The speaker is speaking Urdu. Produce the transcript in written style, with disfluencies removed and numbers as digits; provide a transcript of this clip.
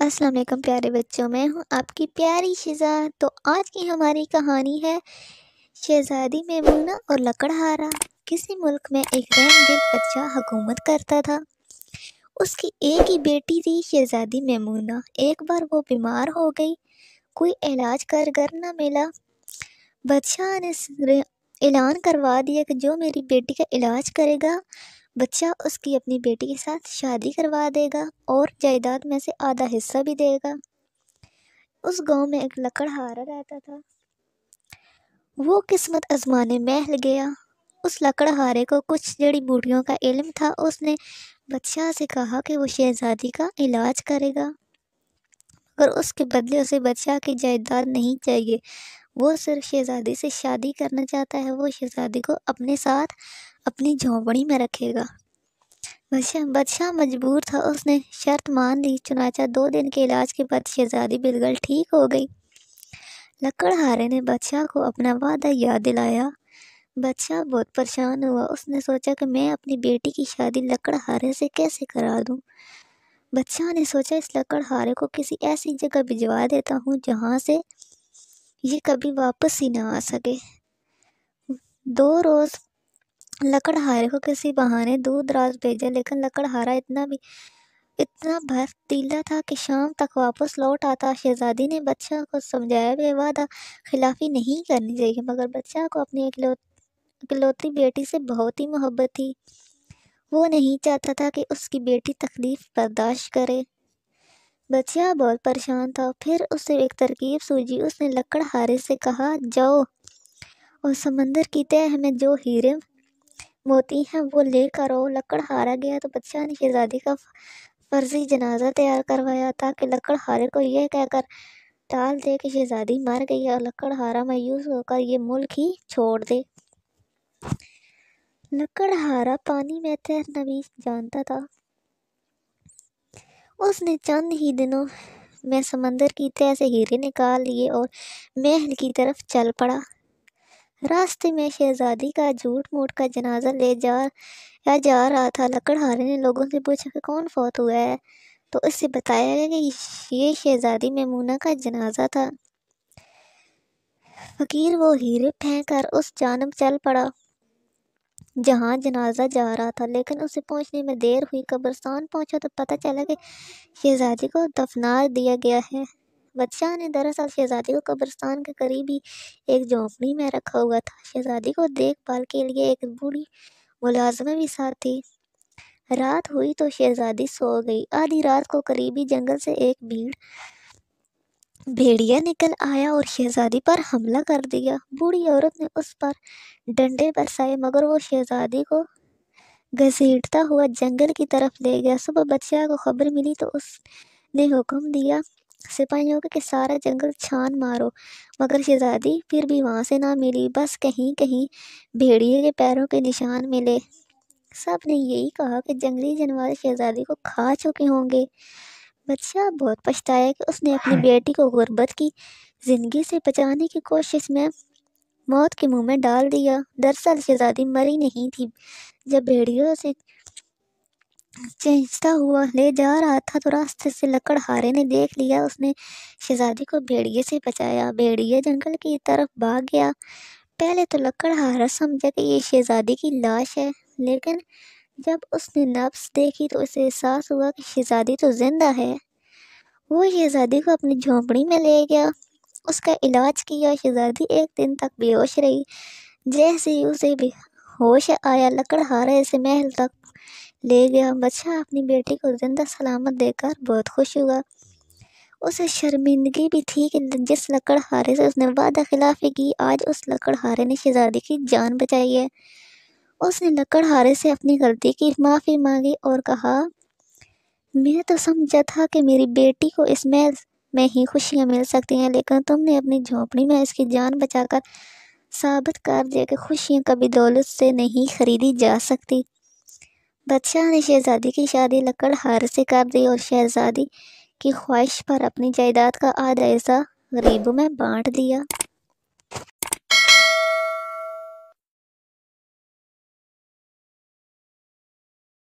السلام علیکم پیارے بچوں، میں ہوں آپ کی پیاری شزا۔ تو آج کی ہماری کہانی ہے شہزادی میمونہ اور لکڑہارا۔ کسی ملک میں ایک رحم دل بادشاہ حکومت کرتا تھا۔ اس کی ایک ہی بیٹی تھی شہزادی میمونہ۔ ایک بار وہ بیمار ہو گئی، کوئی علاج کارگر نہ ملا۔ بادشاہ نے اعلان کروا دیا کہ جو میری بیٹی کا علاج کرے گا بادشاہ اس کی اپنی بیٹی کے ساتھ شادی کروا دے گا اور جائیداد میں سے آدھا حصہ بھی دے گا۔ اس گاؤں میں ایک لکڑہارا رہتا تھا۔ وہ قسمت آزمانے محل گیا۔ اس لکڑہارے کو کچھ جڑی بوٹیوں کا علم تھا۔ اس نے بادشاہ سے کہا کہ وہ شہزادی کا علاج کرے گا، مگر اس کے بدلے اسے بادشاہ کی جائیداد نہیں چاہیے۔ وہ صرف شہزادی سے شادی کرنا چاہتا ہے۔ وہ شہزادی کو اپنے ساتھ اپنی جھونپڑی میں رکھے گا۔ بادشاہ مجبور تھا، اس نے شرط مان لی۔ چنانچہ 2 دن کے علاج کے بعد شہزادی بالکل ٹھیک ہو گئی۔ لکڑہارے نے بادشاہ کو اپنا وعدہ یاد دلایا۔ بادشاہ بہت پریشان ہوا۔ اس نے سوچا کہ میں اپنی بیٹی کی شادی لکڑہارے سے کیسے کرا دوں۔ بادشاہ نے سوچا اس لکڑہارے کو کسی ایسی جگہ بھجوا دیتا ہوں جہاں سے یہ کبھی واپس ہی نہ آ سکے۔ 2 روز لکڑہارے کو کسی بہانے دور دراز بھیجا، لیکن لکڑہارا اتنا بھرتیلا تھا کہ شام تک واپس لوٹ آتا۔ شہزادی نے بادشاہ کو سمجھایا کہ وعدہ خلافی نہیں کرنی چاہیے، مگر بادشاہ کو اپنی اکلوتی بیٹی سے بہت ہی محبت تھی۔ وہ نہیں چاہتا تھا کہ اس کی بیٹی تکلیف برداشت کرے۔ بادشاہ بہت پریشان تھا۔ پھر اسے ایک ترکیب سوجھی۔ اس نے لکڑہارے سے کہا، جاؤ اور سمندر کی تہہ میں جو ہیرے موتی ہیں وہ لے کر آؤ۔ لکڑہارا گیا تو بادشاہ نے شہزادی کا فرضی جنازہ تیار کروایا تاکہ لکڑہارے کو یہ کہہ کر ٹال دے کہ شہزادی مر گئی اور لکڑہارا مایوس ہو کر یہ ملک ہی چھوڑ دے۔ لکڑہارا پانی میں تیرنا بھی جانتا تھا۔ اس نے چند ہی دنوں میں سمندر کی تہہ سے ہیرے نکال لیے اور محل کی طرف چل پڑا۔ راستے میں شہزادی کا جھوٹ موٹ کا جنازہ لے جا رہا تھا۔ لکڑہارے نے لوگوں سے پوچھا کہ کون فوت ہوا ہے، تو اس سے بتایا گیا کہ یہ شہزادی میمونہ کا جنازہ تھا۔ فقیر وہ ہیرے پھینک کر اس جانب چل پڑا جہاں جنازہ جا رہا تھا، لیکن اسے پہنچنے میں دیر ہوئی۔ قبرستان پہنچا تو پتہ چلا کہ شہزادی کو دفنا دیا گیا ہے۔ بادشاہ نے دراصل شہزادی کو قبرستان کے قریب ہی ایک جھونپڑی میں رکھا ہوا تھا۔ شہزادی کو دیکھ بھال کے لیے ایک بوڑھی ملازمہ بھی ساتھ تھی۔ رات ہوئی تو شہزادی سو گئی۔ آدھی رات کو قریبی جنگل سے ایک بھیڑیا نکل آیا اور شہزادی پر حملہ کر دیا۔ بوڑھی عورت نے اس پر ڈنڈے برسائے، مگر وہ شہزادی کو گھسیٹتا ہوا جنگل کی طرف لے گیا۔ صبح بادشاہ کو خبر ملی تو اس نے حکم دیا سپاہیوں کہ سارا جنگل چھان مارو، مگر شہزادی پھر بھی وہاں سے نہ ملی، بس کہیں کہیں بھیڑیے کے پیروں کے نشان ملے۔ سب نے یہی کہا کہ جنگلی جانور شہزادی کو کھا چکے ہوں گے۔ بادشاہ بہت پچھتایا کہ اس نے اپنی بیٹی کو غربت کی زندگی سے بچانے کی کوشش میں موت کے منہ میں ڈال دیا۔ دراصل شہزادی مری نہیں تھی۔ جب بھیڑیوں سے کھینچتا ہوا لے جا رہا تھا تو راستے سے لکڑہارے نے دیکھ لیا۔ اس نے شہزادی کو بھیڑیے سے بچایا۔ بھیڑیا جنگل کی طرف بھاگ گیا۔ پہلے تو لکڑہارا سمجھا کہ یہ شہزادی کی لاش ہے، لیکن جب اس نے نبض دیکھی تو اسے احساس ہوا کہ شہزادی تو زندہ ہے۔ وہ شہزادی کو اپنی جھونپڑی میں لے گیا، اس کا علاج کیا۔ شہزادی 1 دن تک بے ہوش رہی۔ جیسے ہی اسے ہوش آیا لکڑہارا اسے محل تک لے گیا۔ بادشاہ اپنی بیٹی کو زندہ سلامت دیکھ کر بہت خوش ہوا۔ اسے شرمندگی بھی تھی کہ جس لکڑہارے سے اس نے وعدہ خلافی کی، آج اس لکڑہارے نے شہزادی کی جان بچائی ہے۔ اس نے لکڑہارے سے اپنی غلطی کی معافی مانگی اور کہا، میں تو سمجھا تھا کہ میری بیٹی کو اس محل میں ہی خوشیاں مل سکتی ہیں، لیکن تم نے اپنی جھونپڑی میں اس کی جان بچا کر ثابت کر دیا کہ خوشیاں کبھی دولت سے نہیں خریدی جا سکتی۔ بادشاہ نے شہزادی کی شادی لکڑہارے سے کر دی اور شہزادی کی خواہش پر اپنی جائیداد کا آدھا حصہ غریبوں میں بانٹ دیا۔